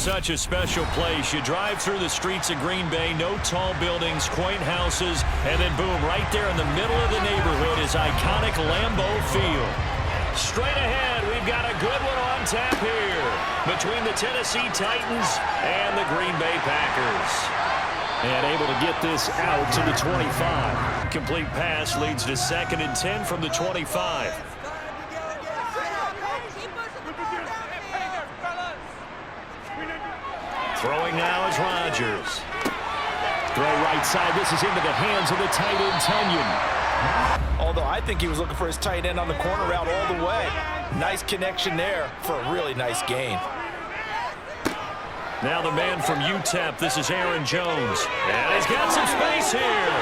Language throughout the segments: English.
such a special place. You drive through the streets of Green Bay, no tall buildings, quaint houses, and then boom, right there in the middle of the neighborhood is iconic Lambeau Field. Straight ahead, we've got a good one on tap here between the Tennessee Titans and the Green Bay Packers. And able to get this out to the 25. Complete pass leads to 2nd and 10 from the 25. Throwing now is Rodgers. Throw right side. This is into the hands of the tight end, Tunyon. Although I think he was looking for his tight end on the corner route all the way. Nice connection there for a really nice gain. Now the man from UTEP, this is Aaron Jones. And he's got some space here.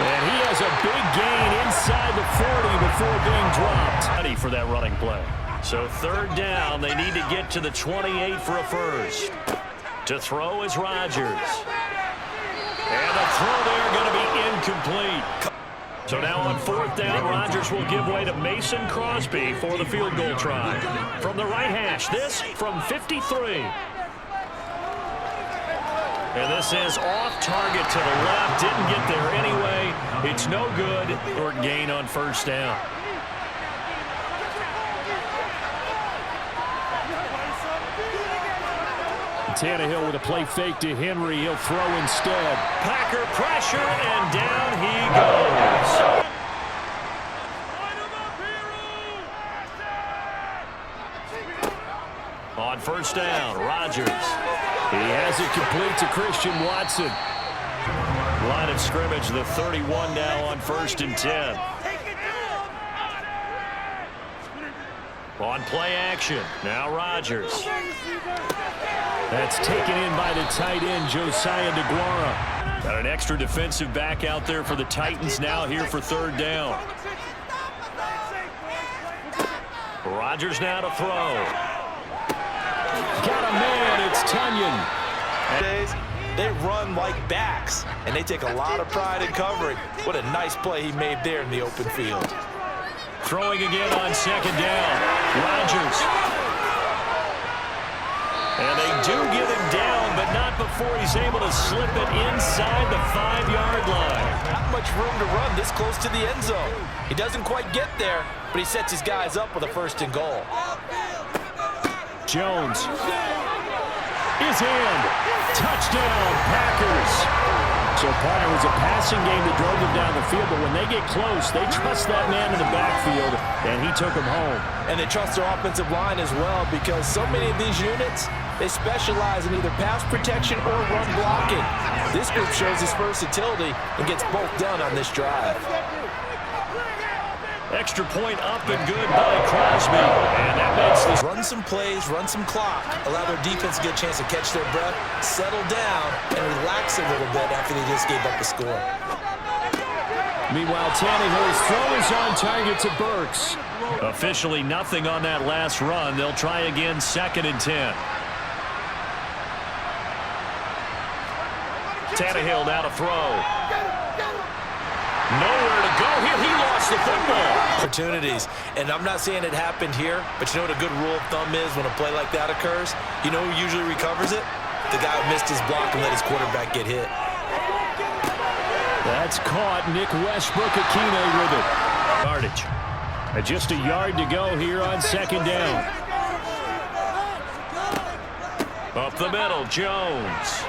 And he has a big gain inside the 40 before being dropped. Ready for that running play. So 3rd down, they need to get to the 28 for a first. To throw is Rodgers. And the throw there going to be incomplete. So now on 4th down, Rodgers will give way to Mason Crosby for the field goal try. From the right hash, this from 53. And this is off target to the left. Didn't get there anyway. It's no good or gain on 1st down. Tannehill with a play fake to Henry. He'll throw instead. Packer pressure, and down he goes. On 1st down, Rodgers. He has it complete to Christian Watson. Line of scrimmage, the 31 now on 1st and 10. On play action, now Rodgers. That's taken in by the tight end, Josiah DeGuara. Got an extra defensive back out there for the Titans now here for 3rd down. Rodgers now to throw. Got a man, it's Tunyon. They run like backs, and they take a lot of pride in covering. What a nice play he made there in the open field. Throwing again on 2nd down. Rodgers. And they do give him down, but not before he's able to slip it inside the 5-yard line. Not much room to run this close to the end zone. He doesn't quite get there, but he sets his guys up with a 1st and goal. Jones is in. Touchdown, Packers. So, partner, it was a passing game that drove them down the field, but when they get close, they trust that man in the backfield, and he took them home. And they trust their offensive line as well, because so many of these units, they specialize in either pass protection or run blocking. This group shows its versatility and gets both done on this drive. Extra point up and good by Crosby. And that makes this. Run some plays, run some clock. Allow their defense to get a chance to catch their breath, settle down, and relax a little bit after they just gave up a score. Meanwhile, Tannehill's throw is on target to Burks. Officially nothing on that last run. They'll try again 2nd and 10. Tannehill now to throw. Nowhere to go here. He lost the football. Opportunities. And I'm not saying it happened here, but you know what a good rule of thumb is when a play like that occurs? You know who usually recovers it? The guy who missed his block and let his quarterback get hit. That's caught. Nick Westbrook-Akine with it. Yardage. Just a yard to go here on 2nd down. Up the middle, Jones.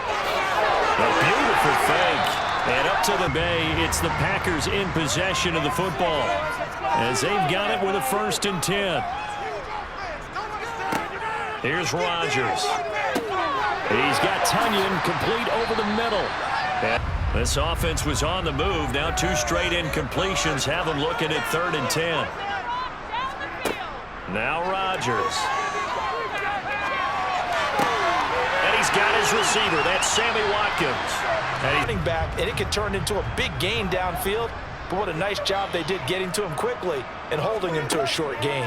A beautiful fake. And up to the Bay, it's the Packers in possession of the football as they've got it with a 1st and 10. Here's Rodgers. He's got Tunyon complete over the middle. And this offense was on the move. Now 2 straight incompletions have them looking at 3rd and 10. Now Rodgers. And he's got his receiver. That's Sammy Watkins. Running back, and it could turn into a big gain downfield, but what a nice job they did getting to him quickly and holding him to a short gain.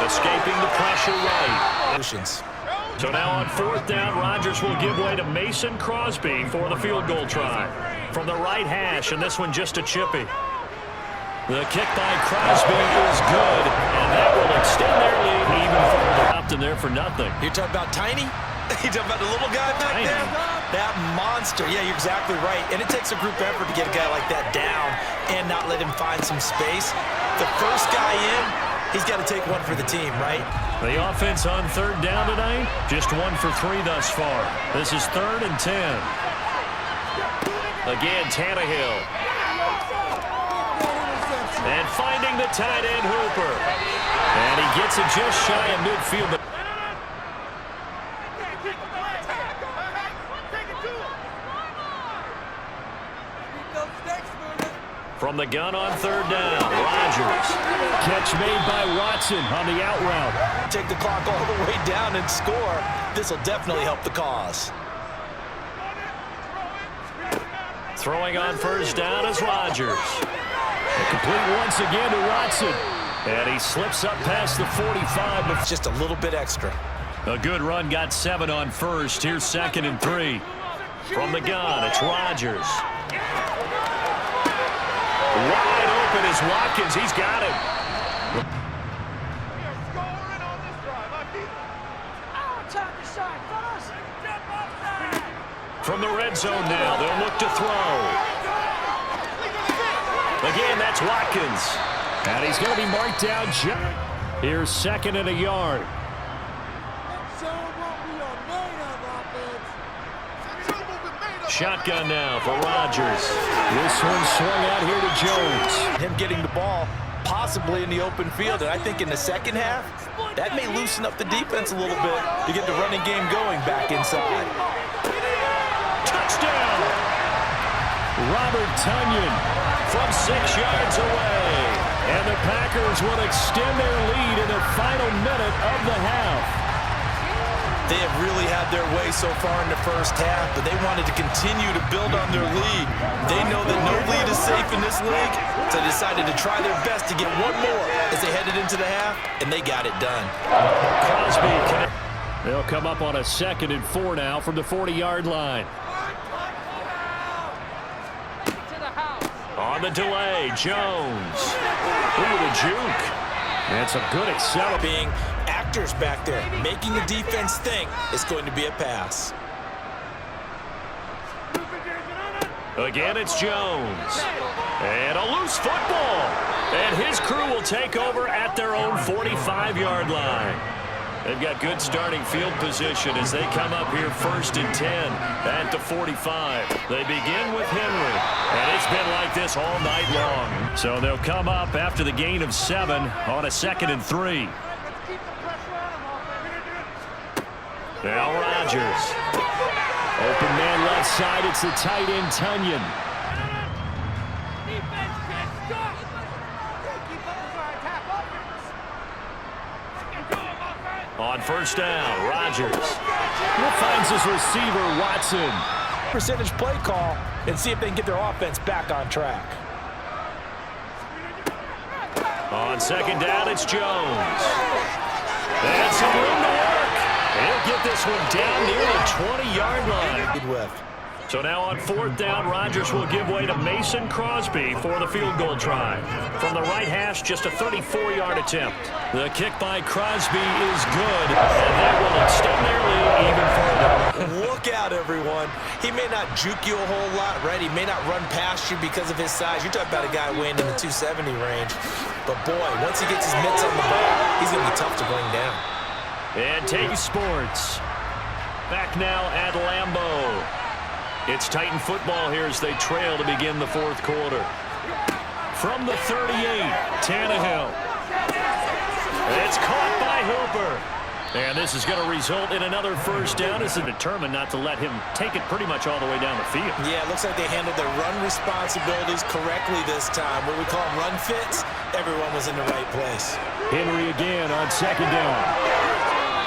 Escaping the pressure right. So now on 4th down, Rodgers will give way to Mason Crosby for the field goal try. From the right hash, and this one just a chippy. The kick by Crosby is good, and that will extend their lead left in there for nothing. You're talking about tiny? You're talking about the little guy back there? That monster. Yeah, you're exactly right. And it takes a group effort to get a guy like that down and not let him find some space. The first guy in, he's got to take one for the team, right? The offense on third down tonight, just 1 for 3 thus far. This is 3rd and 10. Again, Tannehill. And finding the tight end, Hooper. And he gets it just shy of midfield. From the gun on third down, Rodgers. Catch made by Watson on the out route. Take the clock all the way down and score. This will definitely help the cause. Throwing on first down is Rodgers. Complete once again to Watson. And he slips up past the 45. But just a little bit extra. A good run, got 7 on first. Here's 2nd and 3. From the gun, it's Rodgers. Wide open is Watkins. He's got it. From the red zone now, they'll look to throw. Again, that's Watkins. And he's going to be marked down. Here's 2nd and a yard. Shotgun now for Rodgers. This one swung out here to Jones. Him getting the ball possibly in the open field. And I think in the second half, that may loosen up the defense a little bit to get the running game going back inside. Touchdown! Robert Tonyan from 6 yards away. And the Packers will extend their lead in the final minute of the half. They have really had their way so far in the first half, but they wanted to continue to build on their lead. They know that no lead is safe in this league, so they decided to try their best to get one more as they headed into the half, and they got it done. Crosby, they'll come up on a 2nd and 4 now from the 40-yard line. On the delay, Jones. Ooh, the juke. That's a good acceleration. Being actors back there, making the defense think it's going to be a pass. Again, it's Jones. And a loose football. And his crew will take over at their own 45-yard line. They've got good starting field position as they come up here 1st and 10 at the 45. They begin with Henry, and it's been like this all night long. So they'll come up after the gain of 7 on a 2nd and 3. Now Rodgers. Open man left side, it's the tight end Tonyan. On first down, Rodgers finds his receiver, Watson. Percentage play call and see if they can get their offense back on track. On 2nd down, it's Jones. And some room to work. He'll get this one down near the 20-yard line. Good whiff. So now on 4th down, Rodgers will give way to Mason Crosby for the field goal try. From the right hash, just a 34-yard attempt. The kick by Crosby is good, and that will extend their lead even further. Look out, everyone. He may not juke you a whole lot, right? He may not run past you because of his size. You're talking about a guy weighing in the 270 range. But, boy, once he gets his mitts on the ball, he's going to be tough to bring down. And take sports. Back now at Lambeau. It's Titan football here as they trail to begin the 4th quarter. From the 38, Tannehill. It's caught by Hooper. And this is going to result in another first down as they're determined not to let him take it pretty much all the way down the field. Yeah, it looks like they handled their run responsibilities correctly this time. What we call run fits, everyone was in the right place. Henry again on 2nd down.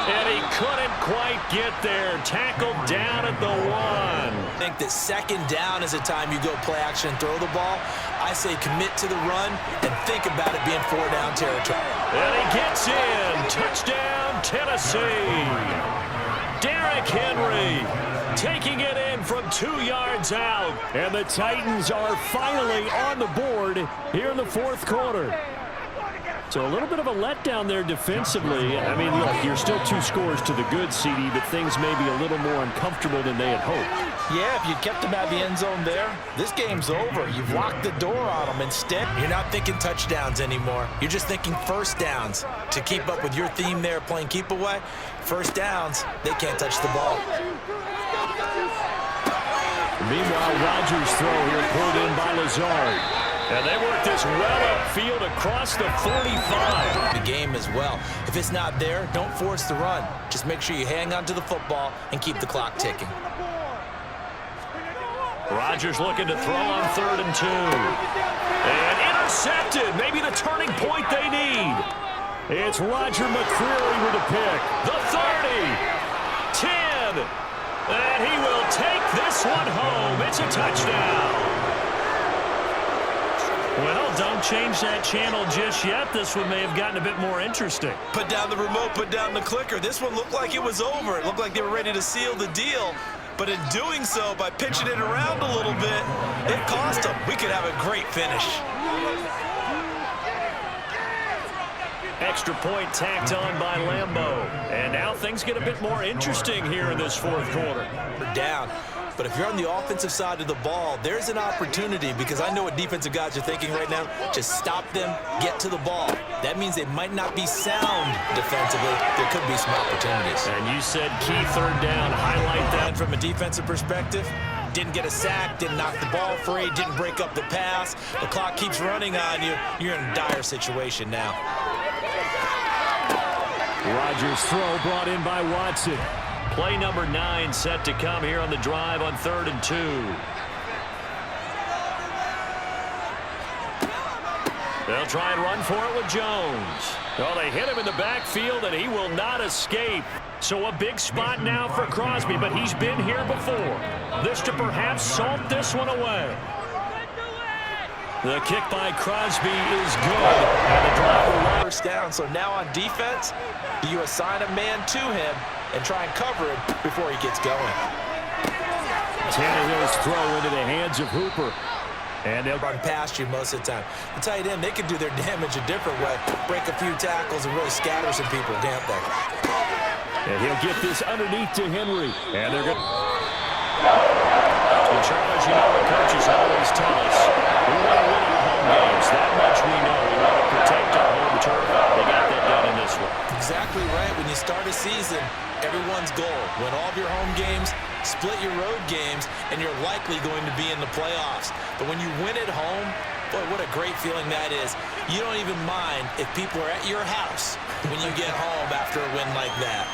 And he couldn't quite get there. Tackled down at the 1. I think that 2nd down is a time you go play action and throw the ball. I say commit to the run and think about it being 4-down territory. And he gets in. Touchdown, Tennessee. Derrick Henry taking it in from 2 yards out. And the Titans are finally on the board here in the 4th quarter. So a little bit of a letdown there defensively. I mean, look, you're still 2 scores to the good, CD, but things may be a little more uncomfortable than they had hoped. Yeah, if you kept them out of the end zone there, this game's over. You've locked the door on them. Instead, you're not thinking touchdowns anymore. You're just thinking first downs. To keep up with your theme there, playing keep away, first downs, they can't touch the ball. Meanwhile, Rodgers' throw here pulled in by Lazard. And they work this well upfield across the 45. The game as well. If it's not there, don't force the run. Just make sure you hang on to the football and keep the clock ticking. Rodgers looking to throw on 3rd and 2. And intercepted. Maybe the turning point they need. It's Roger McCreary with a pick. The 30. 10. And he will take this one home. It's a touchdown. Well, don't change that channel just yet. This one may have gotten a bit more interesting. Put down the remote, put down the clicker. This one looked like it was over. It looked like they were ready to seal the deal. But in doing so, by pitching it around a little bit, it cost them. We could have a great finish. Extra point tacked on by Lambeau. And now things get a bit more interesting here in this 4th quarter. We're down. But if you're on the offensive side of the ball, there's an opportunity, because I know what defensive guys are thinking right now. Just stop them, get to the ball. That means they might not be sound defensively. There could be some opportunities. And you said key 3rd down. Highlight that. And from a defensive perspective, didn't get a sack, didn't knock the ball free, didn't break up the pass. The clock keeps running on you. You're in a dire situation now. Rodgers' throw brought in by Watson. Play number 9 set to come here on the drive on 3rd and 2. They'll try and run for it with Jones. Oh, they hit him in the backfield, and he will not escape. So a big spot now for Crosby, but he's been here before. This to perhaps salt this one away. The kick by Crosby is good. And the drive will first down. So now on defense, you assign a man to him and try and cover him before he gets going. Tannehill's throw into the hands of Hooper. And they'll run past you most of the time. The tight end, they can do their damage a different way. Break a few tackles and really scatter some people, can't they? And he'll get this underneath to Henry. And they're going to... Charles, you know what coaches always tell us. We want to win our home games. That much we know. We want to protect our home turf. They got that done in this one. Exactly right. When you start a season, everyone's goal: win all of your home games, split your road games, and you're likely going to be in the playoffs. But when you win at home, boy, what a great feeling that is. You don't even mind if people are at your house when you get home after a win like that.